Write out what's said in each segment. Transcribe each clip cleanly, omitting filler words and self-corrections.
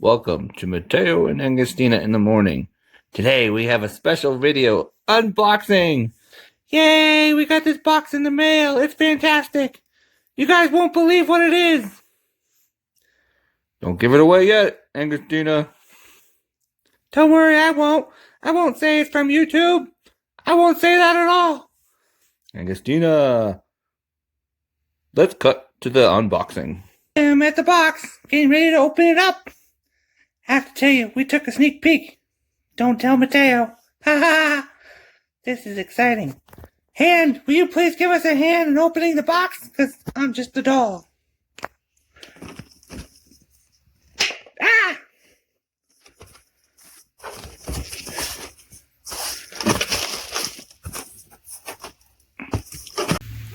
Welcome to Mateo and Angustina in the morning. Today we have a special video unboxing. Yay, we got this box in the mail. It's fantastic. You guys won't believe what it is. Don't give it away yet, Angustina. Don't worry, I won't. I won't say it's from YouTube. I won't say that at all. Angustina, let's cut to the unboxing. I'm at the box, getting ready to open it up. I have to tell you, we took a sneak peek. Don't tell Mateo. Ha ha! This is exciting. Hand, will you please give us a hand in opening the box? Because I'm just a doll. Ah!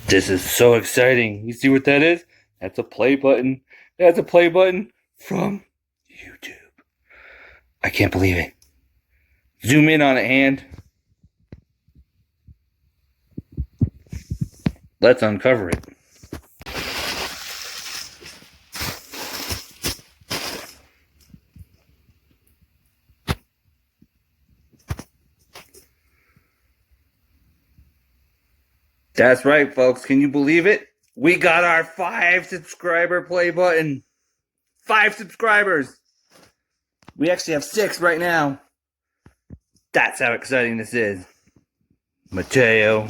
This is so exciting. You see what that is? That's a play button. That's a play button from YouTube. I can't believe it. Zoom in on it, hand. Let's uncover it. That's right, folks. Can you believe it? We got our 5 subscriber play button. 5 subscribers. We actually have 6 right now. That's how exciting this is. Mateo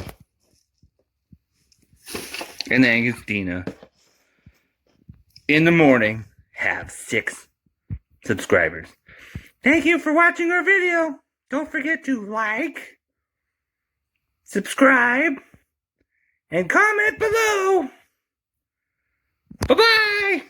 and Angustina in the morning have 6 subscribers. Thank you for watching our video. Don't forget to like, subscribe, and comment below. Bye-bye.